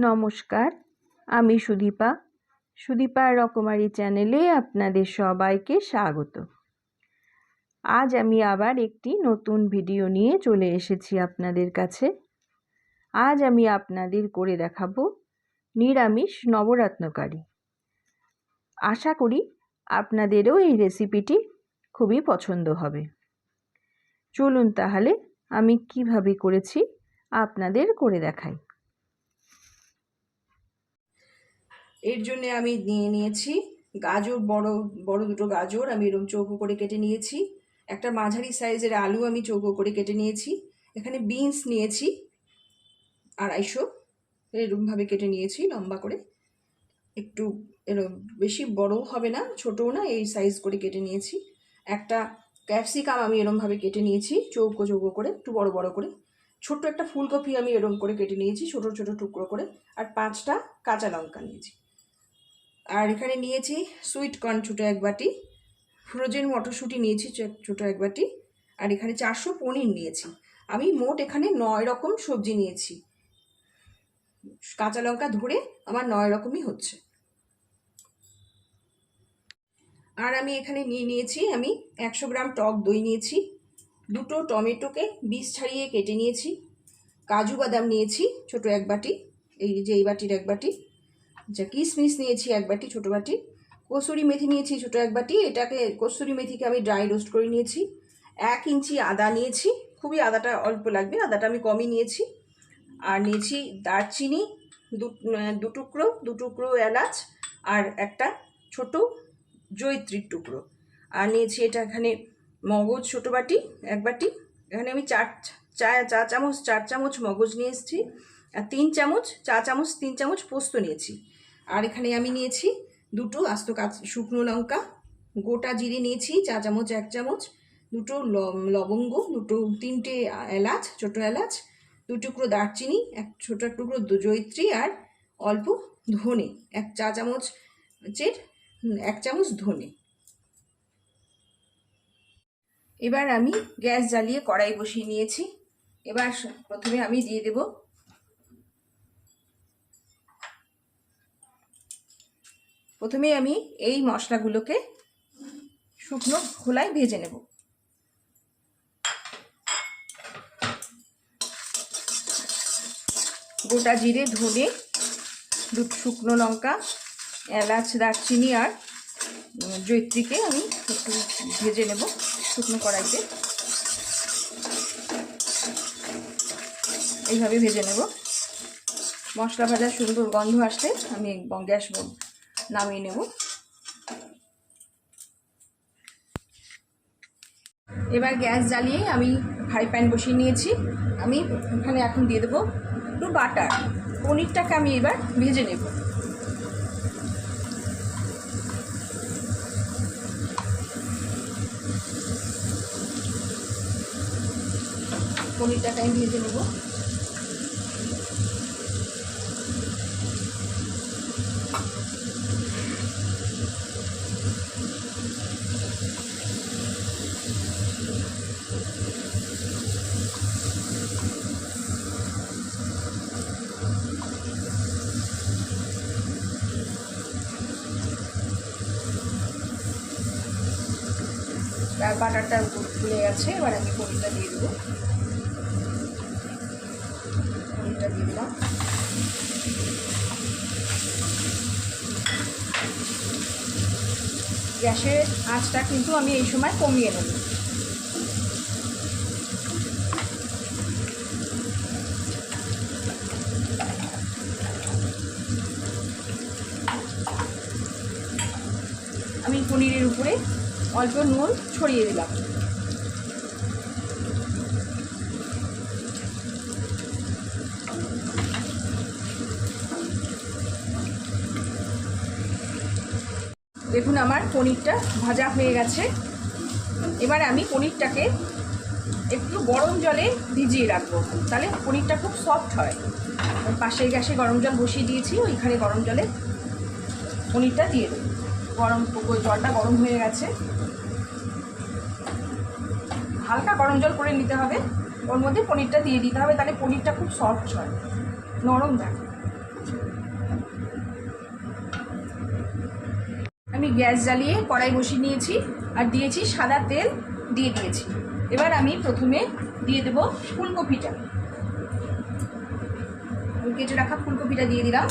নমস্কার, আমি সুদীপার রকমারি চ্যানেলে আপনাদের সবাইকে স্বাগত। আজ আমি আবার একটি নতুন ভিডিও নিয়ে চলে এসেছি আপনাদের কাছে। আজ আমি আপনাদের করে দেখাবো নিরামিষ নবরত্নকারি। আশা করি আপনাদেরও এই রেসিপিটি খুবই পছন্দ হবে। চলুন তাহলে আমি কিভাবে করেছি আপনাদের করে দেখাই। এর জন্য আমি নিয়েছি গাজর, বড় দুটো গাজর আমি এরকম চৌকো করে কেটে নিয়েছি। একটা মাঝারি সাইজের আলু আমি চৌকো করে কেটে নিয়েছি। এখানে বিনস নিয়েছি 250, এরকমভাবে কেটে নিয়েছি লম্বা করে। একটু এরকম বেশি বড়ও হবে না, ছোটও না, এই সাইজ করে কেটে নিয়েছি। একটা ক্যাপসিকাম আমি এরকমভাবে কেটে নিয়েছি চৌকো করে, একটু বড় বড় করে। ছোট্ট একটা ফুলকপি আমি এরকম করে কেটে নিয়েছি ছোট ছোট টুকরো করে। আর 5টা কাঁচা লঙ্কা নিয়েছি। আর এখানে নিয়েছি সুইট কর্ন ছোটো 1 বাটি, ফ্রোজেন মটরশুঁটি নিয়েছি ছোটো 1 বাটি, আর এখানে 400 পনির নিয়েছি। আমি মোট এখানে 9 রকম সবজি নিয়েছি। কাঁচা লঙ্কা ধরে আমার 9 রকমই হচ্ছে। আর আমি এখানে নিয়েছি আমি 100 গ্রাম টক দই নিয়েছি, 2টো টমেটোকে বীজ ছাড়িয়ে কেটে নিয়েছি, কাজু বাদাম নিয়েছি ছোটো 1 বাটি, এই বাটির 1 বাটি, কিশমিশ নিয়েছি 1 বাটি ছোটো বাটি, কসুরি মেথি নিয়েছি ছোটো 1 বাটি, এটাকে কসুরি মেথিকে আমি ড্রাই রোস্ট করে নিয়েছি। 1 ইঞ্চি আদা নিয়েছি, খুবই আদাটা অল্প লাগবে, আদাটা আমি কমই নিয়েছি। আর নিয়েছি দারচিনি 2 টুকরো এলাচ, আর একটা ছোট জয়িত্রীর টুকরো। আর নিয়েছি এটা এখানে মগজ ছোটো বাটি 1 বাটি, এখানে আমি 4 চামচ মগজ নিয়ে এসেছি, আর 3 চামচ পোস্ত নিয়েছি। আর এখানে আমি নিয়েছি 2টো আস্ত শুকনো লঙ্কা, গোটা জিরে নিয়েছি 4 চামচ 1 চামচ, 2টো লবঙ্গ, 3টে এলাচ ছোটো এলাচ, 2 টুকরো দারচিনি, 1 ছোটো টুকরো জয়িত্রী, আর অল্প ধনে, 1 চামচ ধনে। এবার আমি গ্যাস জ্বালিয়ে কড়াই বসিয়ে নিয়েছি। এবার প্রথমে আমি দিয়ে দেব আমি এই মশলাগুলোকে শুকনো খোলায় ভেজে নেব। গোটা জিরে, ধনে, 2 শুকনো লঙ্কা, এলাচ, দারচিনি আর জয়িত্রীকে আমি একটু ভেজে নেব শুকনো কড়াইতে। এইভাবে ভেজে নেব। মশলা ভাজার সুন্দর গন্ধ আসলে আমি গ্যাস নামিয়ে নেব। এবার গ্যাস জ্বালিয়ে আমি ফ্রাই প্যান বসিয়ে নিয়েছি। আমি এখানে এখন দিয়ে দেবো একটু বাটার। পনিরটাকে আমি এবার ভেজে নেব। পনিরটাকে আমি ভেজে নেব। আর বাটারটা ফুলে গেছে, এবার আমি পনিরটা দিয়ে দেবো। পনিরটা দিয়ে দিলাম। গ্যাসের আঁচটা কিন্তু আমি এই সময় কমিয়ে নেব। আমি পনিরের উপরে অল্প নুন ছড়িয়ে দিলাম। দেখুন আমার পনিরটা ভাজা হয়ে গেছে। এবার আমি পনিরটাকে একটু গরম জলে ভিজিয়ে রাখবো, তাহলে পনিরটা খুব সফট হয়। পাশের গ্যাসে গরম জল বসিয়ে দিয়েছি, ওইখানে গরম জলে পনিরটা দিয়ে দেবো। জলটা গরম হয়ে গেছে, হালকা গরম জল করে নিতে হবে, ওর মধ্যে পনিরটা দিয়ে দিতে হবে, তাহলে পনিরটা খুব সফট হয়, নরম থাকে। আমি গ্যাস জ্বালিয়ে কড়াই বসিয়ে নিয়েছি আর দিয়েছি সাদা তেল দিয়ে দিয়েছি। এবার আমি প্রথমে দিয়ে দেবো ফুলকপিটা। আমি কেটে রাখা ফুলকপিটা দিয়ে দিলাম।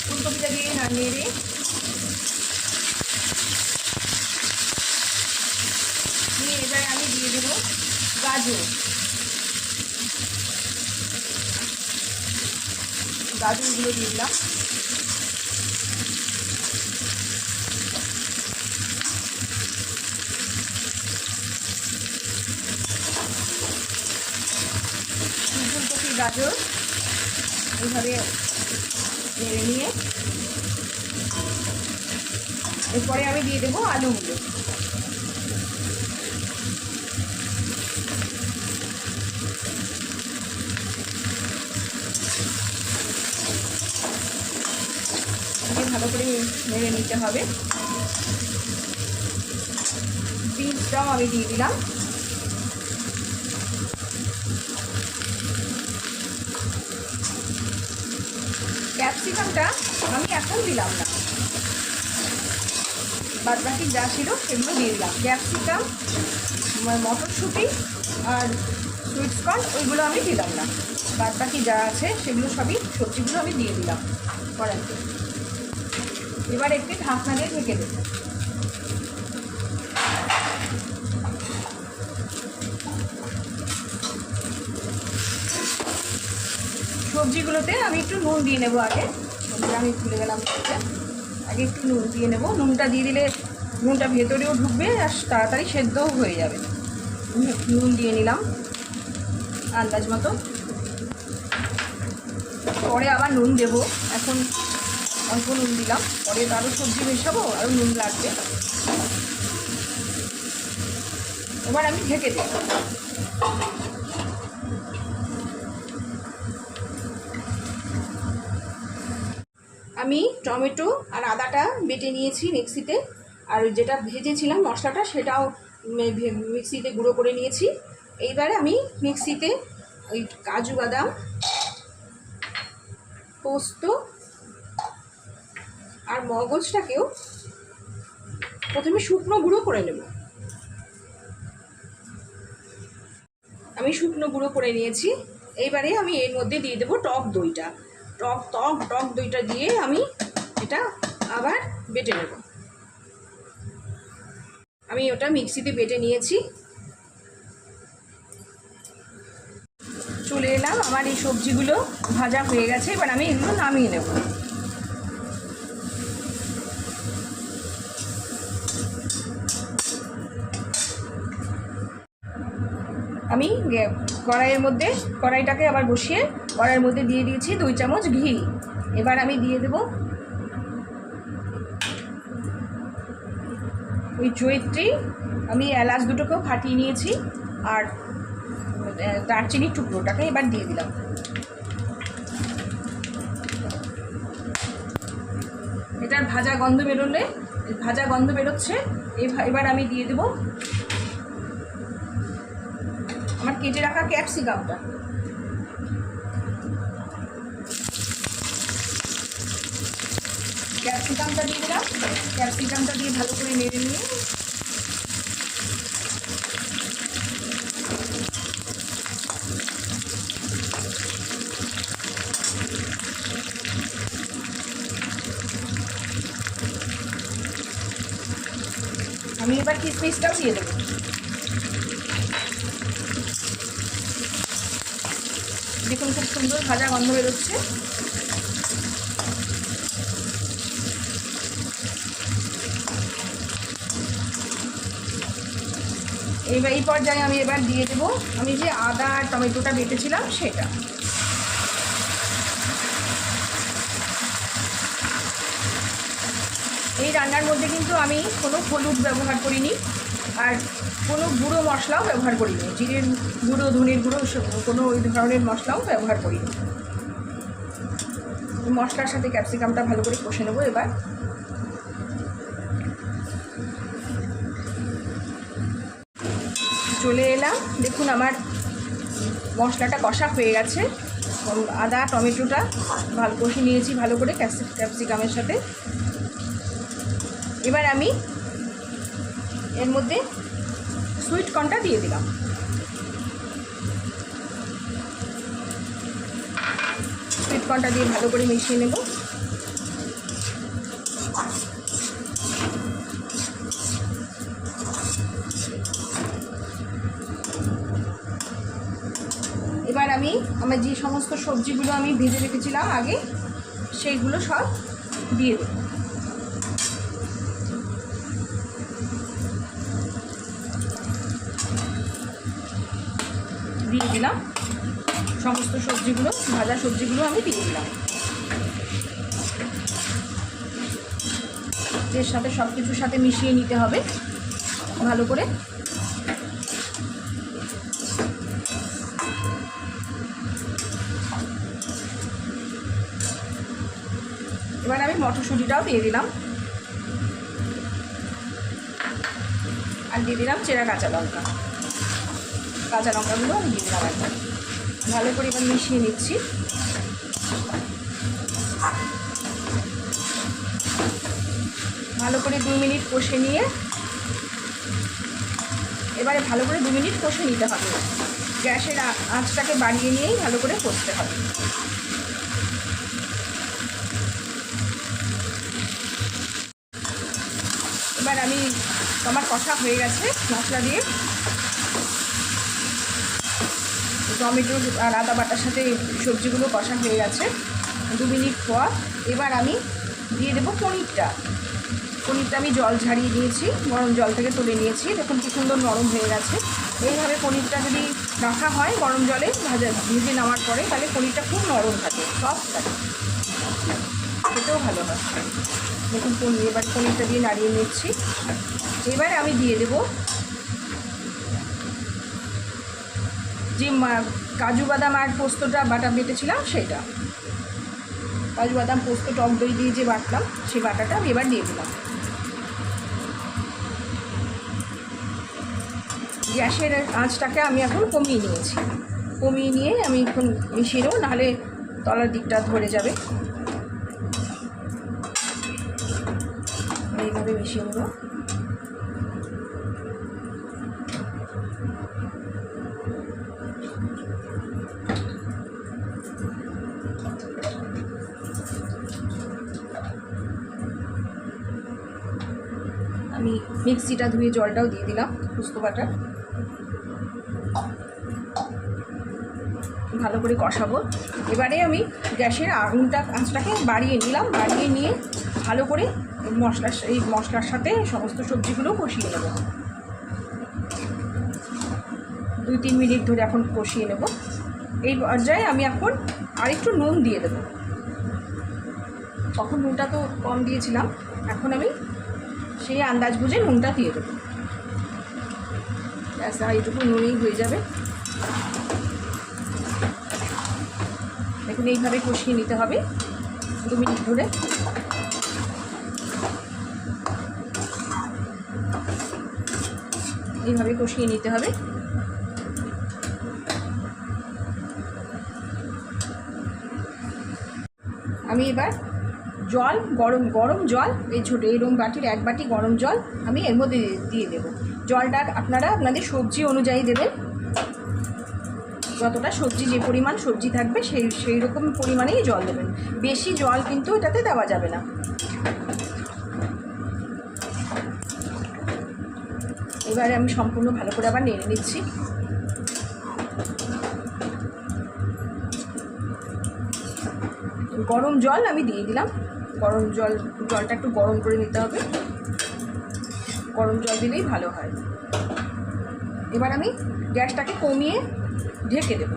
ফুলকপিটা দিয়ে নেড়ে এবার আমি দিয়ে দেবো গাজরগুলো দিয়ে দিলাম। ফুলকপি গাজর এইভাবে নেড়ে নিয়ে এরপরে আমি দিয়ে দেবো আলুগুলো। ভালো করে নেড়ে নিতে হবে। বিনসটাও আমি দিয়ে দিলাম। ক্যাপসিকামটা আমি এখন দিলাম না, বাদ বাকি যা ছিল সেগুলো দিয়ে দিলাম। ক্যাপসিকাম, মটরশুঁটি আর সুইটকর্ন ওইগুলো আমি দিলাম না, বাদ বাকি যা আছে সেগুলো সবই সবজিগুলো আমি দিয়ে দিলাম কড়াইতে। এবার একটি ঢাকনা দিয়ে ঢেকে দেব। সবজিগুলোতে আমি একটু নুন দিয়ে নেবো আগে, আমি ভুলে গেলাম বলতে। আগে একটু নুন দিয়ে নেবো। নুনটা দিয়ে দিলে নুনটা ভেতরেও ঢুকবে আর তাড়াতাড়ি সেদ্ধও হয়ে যাবে। নুন দিয়ে নিলাম আন্দাজ মতো, পরে আবার নুন দেবো। এখন অল্প নুন দিলাম, পরে আরও সবজি মেশাবো, আরও নুন লাগবে। এবার আমি ঢেকে দেব। আমি টমেটো আর আদাটা বেটে নিয়েছি মিক্সিতে, আর যেটা ভেজেছিলাম মশলাটা সেটাও মিক্সিতে গুঁড়ো করে নিয়েছি। এইবারে আমি মিক্সিতে ওই কাজু বাদাম, পোস্ত আর মগজটাকেও প্রথমে শুকনো গুঁড়ো করে নেব। আমি শুকনো গুঁড়ো করে নিয়েছি। এইবারে আমি এর মধ্যে দিয়ে দেবো টক দইটা। টক দইটা দিয়ে আমি এটা আবার বেটে নেব। আমি ওটা মিক্সিতে বেটে নিয়েছি। চলে এলাম, আমার এই সবজিগুলো ভাজা হয়ে গেছে। এবার আমি এগুলো নামিয়ে নেব। আমি কড়াইটাকে আবার বসিয়ে কড়াইয়ের মধ্যে দিয়ে দিয়েছি 2 চামচ ঘি। এবার আমি দিয়ে দেব ওই জয়িত্রী, আমি এলাচ দুটোকেও ফাটিয়ে নিয়েছি, আর দারচিনির টুকরোটাকে এবার দিয়ে দিলাম। এটার ভাজা গন্ধ বেরোচ্ছে। এবার আমি দিয়ে দেব আমার কেটে রাখা ক্যাপসিকামটা। দিয়ে দিলাম। ক্যাপসিকামটা দিয়ে ভালো করে নেড়ে নিয়ে আমি এবার কিশমিশটাও দিয়ে দেবো। দেখুন খুব সুন্দর ভাজা গন্ধ বেরোচ্ছে। এই পর্যায়ে আমি এবার দিয়ে দেবো আমি যে আদা আর টমেটোটা বেটেছিলাম সেটা। এই রান্নার মধ্যে কিন্তু আমি কোনো হলুদ ব্যবহার করিনি, আর কোনো গুঁড়ো মশলাও ব্যবহার করিনি। জিরের গুঁড়ো, ধনের গুঁড়ো, কোনো ওই ধরনের মশলাও ব্যবহার করিনি। মশলার সাথে ক্যাপসিকামটা ভালো করে কষে নেবো। এবার চলে এলাম। দেখুন আমার মশলাটা কষা হয়ে গেছে। আদা টমেটোটা ভালো কষে নিয়েছি ভালো করে ক্যাপসিকামের সাথে। এবার আমি এর মধ্যে সুইট কর্নটা দিয়ে দিলাম। সুইট কর্নটা দিয়ে ভালো করে মিশিয়ে নেব। এবার আমার যে সমস্ত সবজিগুলো আমি ভেজে রেখেছিলাম আগে সেইগুলো সব দিয়ে দেব। দিয়ে দিলাম সমস্ত সবজিগুলো, ভাজা সবজিগুলো আমি দিয়ে দিলাম। এর সাথে সব কিছুর সাথে মিশিয়ে নিতে হবে ভালো করে। এবার আমি মটরশুঁটিটাও দিয়ে দিলাম আর দিয়ে দিলাম চেরা কাঁচা লঙ্কা। কাঁচা লঙ্কাগুলো আমি দিয়ে দিলাম একবার ভালো করে এবার মিশিয়ে নিচ্ছি। ভালো করে 2 মিনিট কষে নিয়ে এবারে ভালো করে 2 মিনিট কষে নিতে হবে। গ্যাসের আঁচটাকে বাড়িয়ে নিয়েই ভালো করে কষতে হবে। এবার আমার কষা হয়ে গেছে মশলা দিয়ে। টমেটো আর আদা বাটার সাথে সবজিগুলো কষা হয়ে গেছে 2 মিনিট পর। এবার আমি দিয়ে দেবো পনিরটা। আমি জল ঝাড়িয়ে দিয়েছি, গরম জল থেকে তুলে নিয়েছি। দেখুন কি সুন্দর নরম হয়ে গেছে। এইভাবে পনিরটা যদি রাখা হয় গরম জলে ভেজে নেওয়ার পরে, তাহলে পনিরটা খুব নরম থাকে, সফট থাকে, খেতেও ভালো হয়। দেখুন এবার পনিরটা দিয়ে নাড়িয়ে নিচ্ছি। এবারে আমি দিয়ে দেব যে কাজু বাদাম আর পোস্তটা বাটা বেটেছিলাম সেটা। কাজু বাদাম পোস্ত টক দই দিয়ে যে বাটলাম সেই বাটাটা আমি এবার দিয়ে দিলাম। গ্যাসের আঁচটাকে আমি এখন কমিয়ে নিয়েছি। কমিয়ে নিয়ে আমি এখন মিশিয়ে নেবো, নাহলে তলার দিকটা ধরে যাবে। এইভাবে মিশিয়ে নেব। আমি মিক্সিটা ধুয়ে জলটাও দিয়ে দিলাম পোস্ত বাটা। ভালো করে কষাবো। এবারে আমি গ্যাসের আঁচটাকে বাড়িয়ে নিলাম। বাড়িয়ে নিয়ে ভালো করে মশলার সাথে সমস্ত সবজিগুলো কষিয়ে নেব। 2-3 মিনিট ধরে এখন কষিয়ে নেব। এই পর্যায়ে আমি এখন আরেকটু নুন দিয়ে দেবো। তখন নুনটা তো কম দিয়েছিলাম, এখন আমি সেই আন্দাজ বুঝে নুনটা দিয়ে দেবো। ব্যাস এইটুকু নুনেই হয়ে যাবে। দেখুন এইভাবে কষিয়ে নিতে হবে 2 মিনিট ধরে। এইভাবে কষিয়ে নিতে হবে। আমি এবার জল গরম জল এরকম বাটির 1 বাটি গরম জল আমি এর মধ্যে দিয়ে দেবো। জলটা আপনারা আপনাদের সবজি অনুযায়ী দেবেন। যতটা সবজি, যে পরিমাণ সবজি থাকবে সেই রকম পরিমাণেই জল দেবেন। বেশি জল কিন্তু এটাতে দেওয়া যাবে না। এবারে আমি সম্পূর্ণ ভালো করে আবার নেড়ে নিচ্ছি। গরম জল আমি দিয়ে দিলাম। গরম জলটা একটু গরম করে নিতে হবে। গরম জল দিলেই ভালো হয়। এবার আমি গ্যাসটাকে কমিয়ে ঢেকে দেব।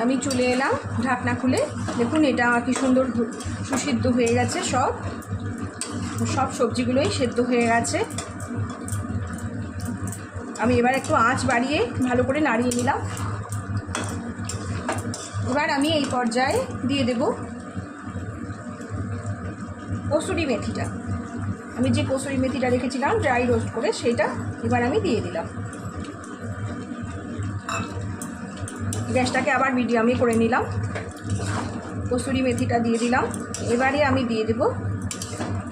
আমি চলে এলাম ঢাকনা খুলে। দেখুন এটা কি সুন্দর সুসিদ্ধ হয়ে গেছে। সব সবজিগুলোই সেদ্ধ হয়ে গেছে। আমি এবার একটু আঁচ বাড়িয়ে ভালো করে নাড়িয়ে নিলাম। এবার আমি এই পর্যায়ে দিয়ে দেব কসুরি মেথিটা। আমি যে কসুরি মেথিটা রেখেছিলাম ড্রাই রোস্ট করে, সেটা এবার আমি দিয়ে দিলাম। গ্যাসটাকে আবার মিডিয়ামে করে নিলাম। কসুরি মেথিটা দিয়ে দিলাম। এবারে আমি দিয়ে দেব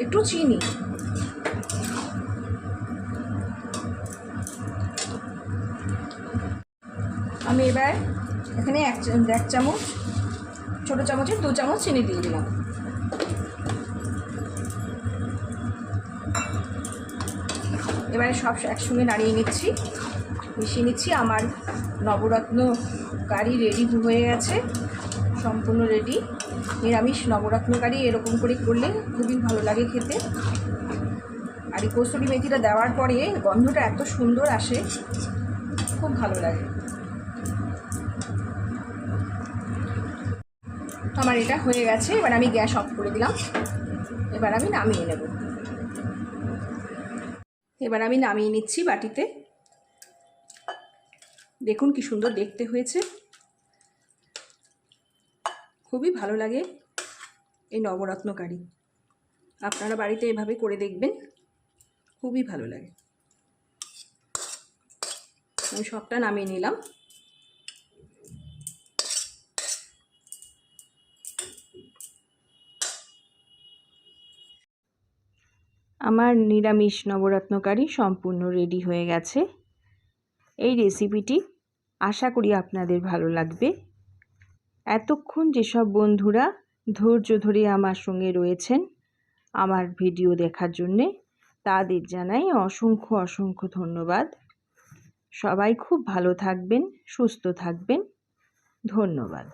একটু চিনি। আমি এবার এখানে এক চামচ, ছোটো চামচের 2 চামচ চিনি দিয়ে দিলাম। এবারে সব একসঙ্গে নাড়িয়ে নিচ্ছি, মিশিয়ে নিচ্ছি। আমার নবরত্ন কারি রেডি হয়ে গেছে, সম্পূর্ণ রেডি। নিরামিষ নবরত্ন কারি এরকম করে করলে খুবই ভালো লাগে খেতে। আর এই কসুরি মেথিটা দেওয়ার পরে গন্ধটা এত সুন্দর আসে, খুব ভালো লাগে। আমার এটা হয়ে গেছে, এবার আমি গ্যাস অফ করে দিলাম। এবার আমি নামিয়ে নেব। এবার আমি নামিয়ে নিচ্ছি বাটিতে। দেখুন কি সুন্দর দেখতে হয়েছে, খুবই ভালো লাগে এই নবরত্ন কারি। আপনারা বাড়িতে এভাবে করে দেখবেন, খুবই ভালো লাগে। আমি সবটা নামিয়ে নিলাম। আমার নিরামিষ নবরত্ন কারি সম্পূর্ণ রেডি হয়ে গেছে। এই রেসিপিটি আশা করি আপনাদের ভালো লাগবে। এতক্ষণ যেসব বন্ধুরা ধৈর্য ধরে আমার সঙ্গে রয়েছেন আমার ভিডিও দেখার জন্যে, তাদের জানাই অসংখ্য অসংখ্য ধন্যবাদ। সবাই খুব ভালো থাকবেন, সুস্থ থাকবেন। ধন্যবাদ।